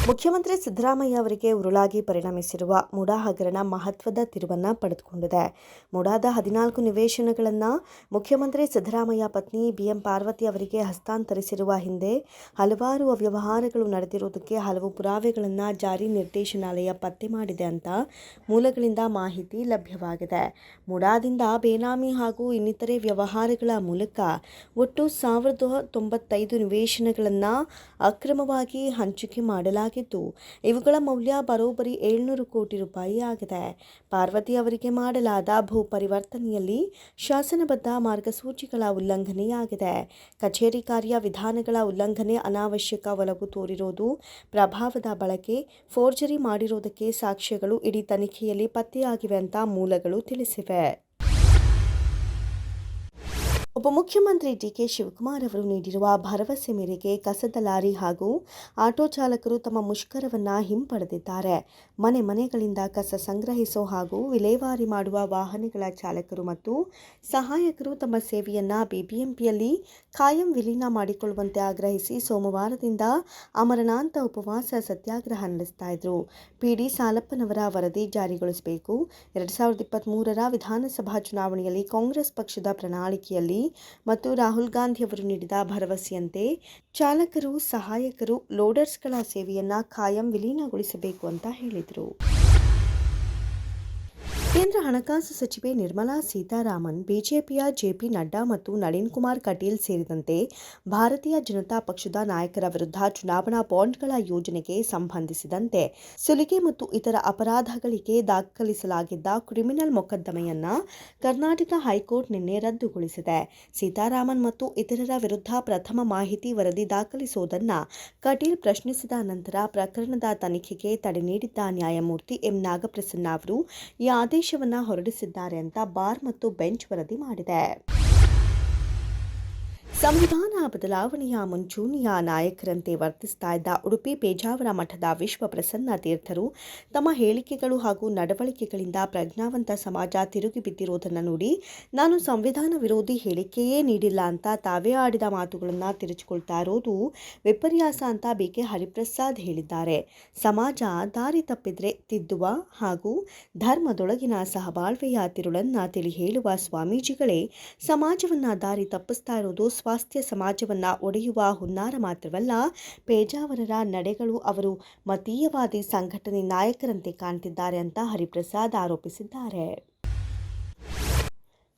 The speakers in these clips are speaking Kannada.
ಮುಖ್ಯಮಂತ್ರಿ ಸಿದ್ದರಾಮಯ್ಯ ಅವರಿಗೆ ಉರುಳಾಗಿ ಪರಿಣಮಿಸಿರುವ ಮುಡಾ ಹಗರಣ ಮಹತ್ವದ ತಿರುವನ್ನು ಪಡೆದುಕೊಂಡಿದೆ. ಮುಡಾದ 14 ನಿವೇಶನಗಳನ್ನು ಮುಖ್ಯಮಂತ್ರಿ ಸಿದ್ದರಾಮಯ್ಯ ಪತ್ನಿ ಬಿಎಂ ಪಾರ್ವತಿ ಅವರಿಗೆ ಹಸ್ತಾಂತರಿಸಿರುವ ಹಿಂದೆ ಹಲವಾರು ಅವ್ಯವಹಾರಗಳು ನಡೆದಿರುವುದಕ್ಕೆ ಹಲವು ಪುರಾವೆಗಳನ್ನು ಜಾರಿ ನಿರ್ದೇಶನಾಲಯ ಪತ್ತೆ ಮಾಡಿದೆ ಅಂತ ಮೂಲಗಳಿಂದ ಮಾಹಿತಿ ಲಭ್ಯವಾಗಿದೆ. ಮುಡಾದಿಂದ ಬೇನಾಮಿ ಹಾಗೂ ಇನ್ನಿತರೆ ವ್ಯವಹಾರಗಳ ಮೂಲಕ ಒಟ್ಟು 1095 ನಿವೇಶನಗಳನ್ನು ಅಕ್ರಮವಾಗಿ ಹಂಚಿಕೆ ಮಾಡಲಾಗಿದೆ. ಇವುಗಳ ಮೌಲ್ಯ ಬರೋಬ್ಬರಿ 700 ಕೋಟಿ ರೂಪಾಯಿ ಆಗಿದೆ. ಪಾರ್ವತಿ ಅವರಿಗೆ ಮಾಡಲಾದ ಭೂ ಪರಿವರ್ತನೆಯಲ್ಲಿ ಶಾಸನಬದ್ಧ ಮಾರ್ಗಸೂಚಿಗಳ ಉಲ್ಲಂಘನೆಯಾಗಿದೆ. ಕಚೇರಿ ಕಾರ್ಯ ವಿಧಾನಗಳ ಉಲ್ಲಂಘನೆ, ಅನಾವಶ್ಯಕ ಒಲವು ತೋರಿರೋದು, ಪ್ರಭಾವದ ಬಳಕೆ, ಫೋರ್ಜರಿ ಮಾಡಿರೋದಕ್ಕೆ ಸಾಕ್ಷ್ಯಗಳು ಇಡೀ ತನಿಖೆಯಲ್ಲಿ ಪತ್ತೆಯಾಗಿವೆ ಅಂತ ಮೂಲಗಳು ತಿಳಿಸಿವೆ. ಉಪಮುಖ್ಯಮಂತ್ರಿ ಡಿಕೆ ಶಿವಕುಮಾರ್ ಅವರು ನೀಡಿರುವ ಭರವಸೆ ಮೇರೆಗೆ ಕಸದ ಲಾರಿ ಹಾಗೂ ಆಟೋ ಚಾಲಕರು ತಮ್ಮ ಮುಷ್ಕರವನ್ನು ಹಿಂಪಡೆದಿದ್ದಾರೆ. ಮನೆಗಳಿಂದ ಕಸ ಸಂಗ್ರಹಿಸೋ ಹಾಗೂ ವಿಲೇವಾರಿ ಮಾಡುವ ವಾಹನಗಳ ಚಾಲಕರು ಮತ್ತು ಸಹಾಯಕರು ತಮ್ಮ ಸೇವೆಯನ್ನು ಬಿಬಿಎಂಪಿಯಲ್ಲಿ ಕಾಯಂ ವಿಲೀನ ಮಾಡಿಕೊಳ್ಳುವಂತೆ ಆಗ್ರಹಿಸಿ ಸೋಮವಾರದಿಂದ ಅಮರನಾಂತ ಉಪವಾಸ ಸತ್ಯಾಗ್ರಹ ನಡೆಸ್ತಾ ಇದ್ರು. ಪಿಡಿ ಸಾಲಪ್ಪನವರ ವರದಿ ಜಾರಿಗೊಳಿಸಬೇಕು. 2023ರ ವಿಧಾನಸಭಾ ಚುನಾವಣೆಯಲ್ಲಿ ಕಾಂಗ್ರೆಸ್ ಪಕ್ಷದ ಪ್ರಣಾಳಿಕೆಯಲ್ಲಿ ಮತ್ತು ರಾಹುಲ್ ಗಾಂಧಿ ಅವರು ನೀಡಿದ ಭರವಸೆಯಂತೆ ಚಾಲಕರು, ಸಹಾಯಕರು, ಲೋಡರ್ಸ್ಗಳ ಸೇವೆಯನ್ನು ಕಾಯಂ ವಿಲೀನಗೊಳಿಸಬೇಕು ಅಂತ ಹೇಳಿದರು. ಕೇಂದ್ರ ಹಣಕಾಸು ಸಚಿವೆ ನಿರ್ಮಲಾ ಸೀತಾರಾಮನ್ ಬಿಜೆಪಿಯ ಜೆಪಿ ನಡ್ಡಾ ಮತ್ತು ನಳಿನ್ ಕುಮಾರ್ ಕಟೀಲ್ ಸೇರಿದಂತೆ ಭಾರತೀಯ ಜನತಾ ಪಕ್ಷದ ನಾಯಕರ ವಿರುದ್ಧ ಚುನಾವಣಾ ಬಾಂಡ್ಗಳ ಯೋಜನೆಗೆ ಸಂಬಂಧಿಸಿದಂತೆ ಸುಲಿಗೆ ಮತ್ತು ಇತರ ಅಪರಾಧಗಳಿಗೆ ದಾಖಲಿಸಲಾಗಿದ್ದ ಕ್ರಿಮಿನಲ್ ಮೊಕದ್ದಮೆಯನ್ನು ಕರ್ನಾಟಕ ಹೈಕೋರ್ಟ್ ನಿನ್ನೆ ರದ್ದುಗೊಳಿಸಿದೆ. ಸೀತಾರಾಮನ್ ಮತ್ತು ಇತರರ ವಿರುದ್ಧ ಪ್ರಥಮ ಮಾಹಿತಿ ವರದಿ ದಾಖಲಿಸುವುದನ್ನು ಕಟೀಲ್ ಪ್ರಶ್ನಿಸಿದ ನಂತರ ಪ್ರಕರಣದ ತನಿಖೆಗೆ ತಡೆ ನೀಡಿದ್ದ ನ್ಯಾಯಮೂರ್ತಿ ಎಂ ನಾಗಪ್ರಸನ್ನ ಅವರು ಈ ಆದೇಶವನ್ನು ಹೊರಡಿಸಿದ್ದಾರೆ ಅಂತ ಬಾರ್ ಮತ್ತು ಬೆಂಚ್ ವರದಿ ಮಾಡಿದೆ. ಸಂವಿಧಾನ ಬದಲಾವಣೆಯ ಮುಂಚೂಣಿಯ ನಾಯಕರಂತೆ ವರ್ತಿಸ್ತಾ ಇದ್ದ ಉಡುಪಿ ಪೇಜಾವರ ಮಠದ ವಿಶ್ವ ಪ್ರಸನ್ನ ತೀರ್ಥರು ತಮ್ಮ ಹೇಳಿಕೆಗಳು ಹಾಗೂ ನಡವಳಿಕೆಗಳಿಂದ ಪ್ರಜ್ಞಾವಂತ ಸಮಾಜ ತಿರುಗಿ ಬಿದ್ದಿರೋದನ್ನು ನೋಡಿ ನಾನು ಸಂವಿಧಾನ ವಿರೋಧಿ ಹೇಳಿಕೆಯೇ ನೀಡಿಲ್ಲ ಅಂತ ತಾವೇ ಆಡಿದ ಮಾತುಗಳನ್ನು ತಿರುಚಿಕೊಳ್ತಾ ಇರೋದು ವಿಪರ್ಯಾಸ ಅಂತ ಬಿಕೆ ಹರಿಪ್ರಸಾದ್ ಹೇಳಿದ್ದಾರೆ. ಸಮಾಜ ದಾರಿ ತಪ್ಪಿದ್ರೆ ತಿದ್ದುವ ಹಾಗೂ ಧರ್ಮದೊಳಗಿನ ಸಹಬಾಳ್ವೆಯ ತಿರುಳನ್ನ ತಿಳಿ ಹೇಳುವ ಸ್ವಾಮೀಜಿಗಳೇ ಸಮಾಜವನ್ನ ದಾರಿ ತಪ್ಪಿಸ್ತಾ ಇರೋದು ಸ್ವಾಸ್ಥ್ಯ ಸಮಾಜವನ್ನ ಒಡೆಯುವ ಹುನ್ನಾರ ಮಾತ್ರವಲ್ಲ, ಪೇಜಾವರರ ನಡೆಗಳು ಅವರು ಮತೀಯವಾದಿ ಸಂಘಟನೆ ನಾಯಕರಂತೆ ಕಾಣ್ತಿದ್ದಾರೆ ಅಂತ ಹರಿಪ್ರಸಾದ್ ಆರೋಪಿಸಿದ್ದಾರೆ.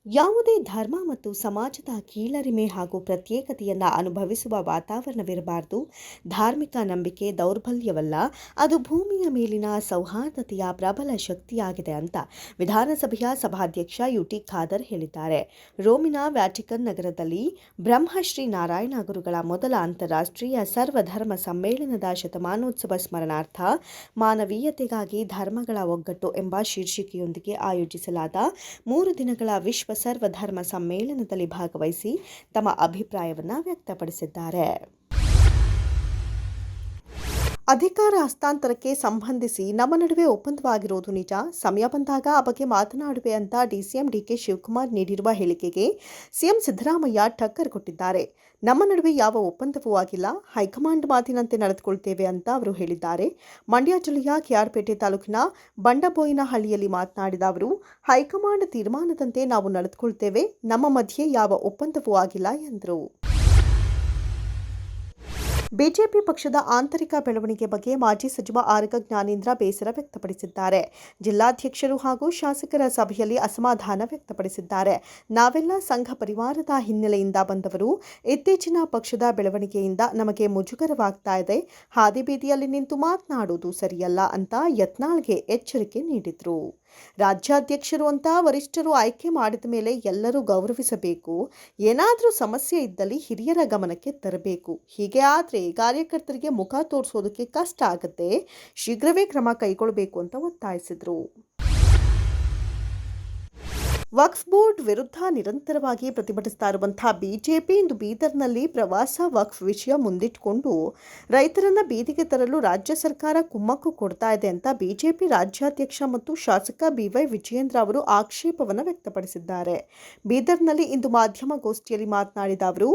ಯಾವುದೇ ಧರ್ಮ ಮತ್ತು ಸಮಾಜದ ಕೀಳರಿಮೆ ಹಾಗೂ ಪ್ರತ್ಯೇಕತೆಯನ್ನು ಅನುಭವಿಸುವ ವಾತಾವರಣವಿರಬಾರದು. ಧಾರ್ಮಿಕ ನಂಬಿಕೆ ದೌರ್ಬಲ್ಯವಲ್ಲ, ಅದು ಭೂಮಿಯ ಮೇಲಿನ ಸೌಹಾರ್ದತೆಯ ಪ್ರಬಲ ಶಕ್ತಿಯಾಗಿದೆ ಅಂತ ವಿಧಾನಸಭೆಯ ಸಭಾಧ್ಯಕ್ಷ ಯುಟಿ ಖಾದರ್ ಹೇಳಿದ್ದಾರೆ. ರೋಮಿನ ವ್ಯಾಟಿಕನ್ ನಗರದಲ್ಲಿ ಬ್ರಹ್ಮಶ್ರೀ ನಾರಾಯಣ ಗುರುಗಳ ಮೊದಲ ಅಂತಾರಾಷ್ಟ್ರೀಯ ಸರ್ವಧರ್ಮ ಸಮ್ಮೇಳನದ ಶತಮಾನೋತ್ಸವ ಸ್ಮರಣಾರ್ಥ ಮಾನವೀಯತೆಗಾಗಿ ಧರ್ಮಗಳ ಒಗ್ಗಟ್ಟು ಎಂಬ ಶೀರ್ಷಿಕೆಯೊಂದಿಗೆ ಆಯೋಜಿಸಲಾದ 3 ದಿನಗಳ ವಿಶ್ವ ಸರ್ವಧರ್ಮ ಸಮ್ಮೇಳನದಲ್ಲಿ ಭಾಗವಹಿಸಿ ತಮ್ಮ ಅಭಿಪ್ರಾಯವನ್ನು ವ್ಯಕ್ತಪಡಿಸಿದ್ದಾರೆ. ಅಧಿಕಾರ ಹಸ್ತಾಂತರಕ್ಕೆ ಸಂಬಂಧಿಸಿ ನಮ್ಮ ನಡುವೆ ಒಪ್ಪಂದವಾಗಿರೋದು ನಿಜ. ಸಮಯ ಬಂದಾಗ ಆ ಬಗ್ಗೆ ಮಾತನಾಡುವೆ ಅಂತ ಡಿಸಿಎಂ ಡಿಕೆ ಶಿವಕುಮಾರ್ ನೀಡಿರುವ ಹೇಳಿಕೆಗೆ ಸಿಎಂ ಸಿದ್ದರಾಮಯ್ಯ ಟಕ್ಕರ್ ಕೊಟ್ಟಿದ್ದಾರೆ. ನಮ್ಮ ನಡುವೆ ಯಾವ ಒಪ್ಪಂದವೂ ಆಗಿಲ್ಲ, ಹೈಕಮಾಂಡ್ ಮಾತಿನಂತೆ ನಡೆದುಕೊಳ್ತೇವೆ ಅಂತ ಅವರು ಹೇಳಿದ್ದಾರೆ. ಮಂಡ್ಯ ಜಿಲ್ಲೆಯ ಕೆಆರ್ಪೇಟೆ ತಾಲೂಕಿನ ಬಂಡಬೋಯಿನಹಳ್ಳಿಯಲ್ಲಿ ಮಾತನಾಡಿದ ಅವರು, ಹೈಕಮಾಂಡ್ ತೀರ್ಮಾನದಂತೆ ನಾವು ನಡೆದುಕೊಳ್ತೇವೆ, ನಮ್ಮ ಮಧ್ಯೆ ಯಾವ ಒಪ್ಪಂದವೂ ಆಗಿಲ್ಲ ಎಂದರು. ಬಿಜೆಪಿ ಪಕ್ಷದ ಆಂತರಿಕ ಬೆಳವಣಿಗೆ ಬಗ್ಗೆ ಮಾಜಿ ಸಚಿವ ಆರಗ ಜ್ಞಾನೇಂದ್ರ ಬೇಸರ ವ್ಯಕ್ತಪಡಿಸಿದ್ದಾರೆ. ಜಿಲ್ಲಾಧ್ಯಕ್ಷರು ಹಾಗೂ ಶಾಸಕರ ಸಭೆಯಲ್ಲಿ ಅಸಮಾಧಾನ ವ್ಯಕ್ತಪಡಿಸಿದ್ದಾರೆ. ನಾವೆಲ್ಲ ಸಂಘ ಪರಿವಾರದ ಹಿನ್ನೆಲೆಯಿಂದ ಬಂದವರು. ಇತ್ತೀಚಿನ ಪಕ್ಷದ ಬೆಳವಣಿಗೆಯಿಂದ ನಮಗೆ ಮುಜುಗರವಾಗ್ತಾ ಇದೆ. ಹಾದಿಬೀದಿಯಲ್ಲಿ ನಿಂತು ಮಾತನಾಡುವುದು ಸರಿಯಲ್ಲ ಅಂತ ಯತ್ನಾಳ್ಗೆ ಎಚ್ಚರಿಕೆ ನೀಡಿದರು. ರಾಜ್ಯಾಧ್ಯಕ್ಷರು ಅಂತ ವರಿಷ್ಠರು ಆಯ್ಕೆ ಮಾಡಿದ ಮೇಲೆ ಎಲ್ಲರೂ ಗೌರವಿಸಬೇಕು. ಏನಾದರೂ ಸಮಸ್ಯೆ ಇದ್ದಲ್ಲಿ ಹಿರಿಯರ ಗಮನಕ್ಕೆ ತರಬೇಕು. ಹೀಗೆ ಆದರೆ ಕಾರ್ಯಕರ್ತರಿಗೆ ಮುಖ ತೋರಿಸೋದಕ್ಕೆ ಕಷ್ಟ ಆಗುತ್ತೆ. ಶೀಘ್ರವೇ ಕ್ರಮ ಕೈಗೊಳ್ಳಬೇಕು ಅಂತ ಒತ್ತಾಯಿಸಿದರು. ವಕ್ಫ್ ಬೋರ್ಡ್ ವಿರುದ್ಧ ನಿರಂತರವಾಗಿ ಪ್ರತಿಭಟಿಸ್ತಾ ಇರುವಂತಹ ಬಿಜೆಪಿ ಇಂದು ಬೀದರ್ನಲ್ಲಿ ಪ್ರವಾಸ ವಕ್ಫ್ ವಿಷಯ ಮುಂದಿಟ್ಟುಕೊಂಡು ರೈತರನ್ನ ಬೀದಿಗೆ ತರಲು ರಾಜ್ಯ ಸರ್ಕಾರ ಕುಮ್ಮಕ್ಕು ಕೊಡ್ತಾ ಇದೆ ಅಂತ ಬಿಜೆಪಿ ರಾಜ್ಯಾಧ್ಯಕ್ಷ ಮತ್ತು ಶಾಸಕ ಬಿವೈ ವಿಜಯೇಂದ್ರ ಅವರು ಆಕ್ಷೇಪವನ್ನು ವ್ಯಕ್ತಪಡಿಸಿದ್ದಾರೆ. ಬೀದರ್ನಲ್ಲಿ ಇಂದು ಮಾಧ್ಯಮಗೋಷ್ಠಿಯಲ್ಲಿ ಮಾತನಾಡಿದ ಅವರು,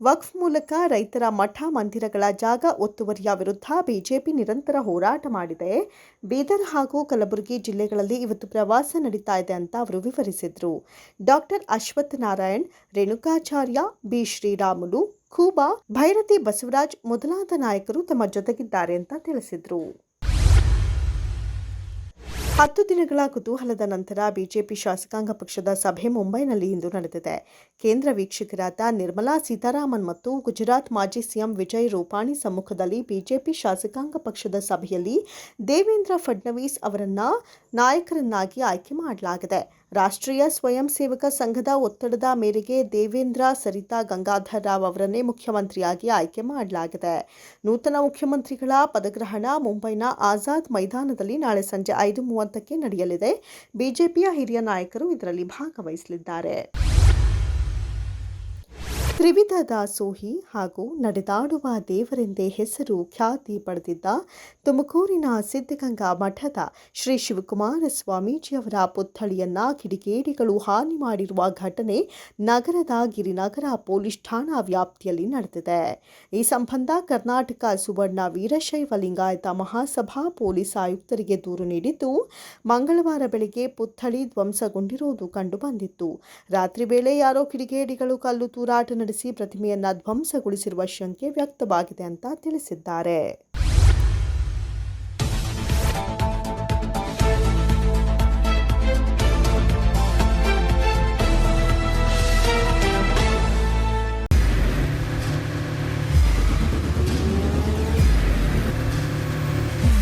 ವಕ್ಫ್ ಮೂಲಕ ರೈತರ ಮಠ ಮಂದಿರಗಳ ಜಾಗ ಒತ್ತುವರಿಯ ವಿರುದ್ಧ ಬಿಜೆಪಿ ನಿರಂತರ ಹೋರಾಟ ಮಾಡಿದೆ. ಬೀದರ್ ಹಾಗೂ ಕಲಬುರಗಿ ಜಿಲ್ಲೆಗಳಲ್ಲಿ ಇವತ್ತು ಪ್ರವಾಸ ನಡೀತಾ ಇದೆ ಅಂತ ಅವರು ವಿವರಿಸಿದರು. ಡಾಕ್ಟರ್ ಅಶ್ವಥ್ ನಾರಾಯಣ್, ರೇಣುಕಾಚಾರ್ಯ, ಬಿ ಶ್ರೀರಾಮುಲು, ಖೂಬಾ, ಭೈರತಿ ಬಸವರಾಜ್ ಮೊದಲಾದ ನಾಯಕರು ತಮ್ಮ ಜೊತೆಗಿದ್ದಾರೆ ಅಂತ ತಿಳಿಸಿದರು. 10 ದಿನಗಳ ಕುತೂಹಲದ ನಂತರ ಬಿಜೆಪಿ ಶಾಸಕಾಂಗ ಪಕ್ಷದ ಸಭೆ ಮುಂಬೈನಲ್ಲಿ ಇಂದು ನಡೆದಿದೆ. ಕೇಂದ್ರ ವೀಕ್ಷಕರಾದ ನಿರ್ಮಲಾ ಸೀತಾರಾಮನ್ ಮತ್ತು ಗುಜರಾತ್ ಮಾಜಿ ಸಿಎಂ ವಿಜಯ್ ರೂಪಾಣಿ ಸಮ್ಮುಖದಲ್ಲಿ ಬಿಜೆಪಿ ಶಾಸಕಾಂಗ ಪಕ್ಷದ ಸಭೆಯಲ್ಲಿ ದೇವೇಂದ್ರ ಫಡ್ನವೀಸ್ ಅವರನ್ನ ನಾಯಕರನ್ನಾಗಿ ಆಯ್ಕೆ ಮಾಡಲಾಗಿದೆ. ರಾಷ್ಟ್ರೀಯ ಸ್ವಯಂ ಸೇವಕ ಸಂಘದ ಒತ್ತಡದ ಮೇರೆಗೆ ದೇವೇಂದ್ರ ಸರಿತಾ ಗಂಗಾಧರ್ ರಾವ್ ಅವರನ್ನೇ ಮುಖ್ಯಮಂತ್ರಿಯಾಗಿ ಆಯ್ಕೆ ಮಾಡಲಾಗಿದೆ. ನೂತನ ಮುಖ್ಯಮಂತ್ರಿಗಳ ಪದಗ್ರಹಣ ಮುಂಬೈನ ಆಜಾದ್ ಮೈದಾನದಲ್ಲಿ ನಾಳೆ ಸಂಜೆ 5:30ಕ್ಕೆ ನಡೆಯಲಿದೆ. ಬಿಜೆಪಿಯ ಹಿರಿಯ ನಾಯಕರು ಇದರಲ್ಲಿ ಭಾಗವಹಿಸಲಿದ್ದಾರೆ. ತ್ರಿವಿಧ ದಾಸೋಹಿ ಹಾಗೂ ನಡೆದಾಡುವ ದೇವರೆಂದೇ ಹೆಸರು ಖ್ಯಾತಿ ಪಡೆದಿದ್ದ ತುಮಕೂರಿನ ಸಿದ್ಧಗಂಗಾ ಮಠದ ಶ್ರೀ ಶಿವಕುಮಾರ ಸ್ವಾಮೀಜಿಯವರ ಪುತ್ಥಳಿಯನ್ನ ಕಿಡಿಗೇಡಿಗಳು ಹಾನಿ ಮಾಡಿರುವ ಘಟನೆ ನಗರದ ಗಿರಿನಗರ ಪೊಲೀಸ್ ಠಾಣಾ ವ್ಯಾಪ್ತಿಯಲ್ಲಿ ನಡೆದಿದೆ. ಈ ಸಂಬಂಧ ಕರ್ನಾಟಕ ಸುವರ್ಣ ವೀರಶೈವ ಲಿಂಗಾಯತ ಮಹಾಸಭಾ ಪೊಲೀಸ್ ಆಯುಕ್ತರಿಗೆ ದೂರು ನೀಡಿದ್ದು, ಮಂಗಳವಾರ ಬೆಳಗ್ಗೆ ಪುತ್ಥಳಿ ಧ್ವಂಸಗೊಂಡಿರುವುದು ಕಂಡುಬಂದಿತ್ತು. ರಾತ್ರಿ ವೇಳೆ ಯಾರೋ ಕಿಡಿಗೇಡಿಗಳು ಕಲ್ಲು ತೂರಾಟ ನಡೆಸಿ ಪ್ರತಿಮೆಯನ್ನ ಧ್ವಂಸಗೊಳಿಸಿರುವ ಶಂಕೆ ವ್ಯಕ್ತವಾಗಿದೆ ಅಂತ ತಿಳಿಸಿದ್ದಾರೆ.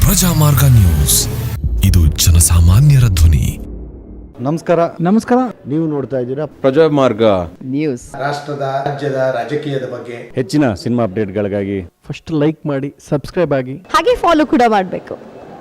ಪ್ರಜಾಮಾರ್ಗ ನ್ಯೂಸ್, ಇದು ಜನಸಾಮಾನ್ಯರ ಧ್ವನಿ. ನಮಸ್ಕಾರ. ನೀವು ನೋಡ್ತಾ ಇದ್ದೀರಾ ಪ್ರಜಾಮಾರ್ಗ ನ್ಯೂಸ್. ರಾಷ್ಟ್ರದ ರಾಜ್ಯದ ರಾಜಕೀಯದ ಬಗ್ಗೆ ಹೆಚ್ಚಿನ ಸಿನಿಮಾ ಅಪ್ಡೇಟ್ಗಳಿಗಾಗಿ ಫಸ್ಟ್ ಲೈಕ್ ಮಾಡಿ, ಸಬ್ಸ್ಕ್ರೈಬ್ ಆಗಿ, ಹಾಗೆ ಫಾಲೋ ಕೂಡ ಮಾಡಬೇಕು.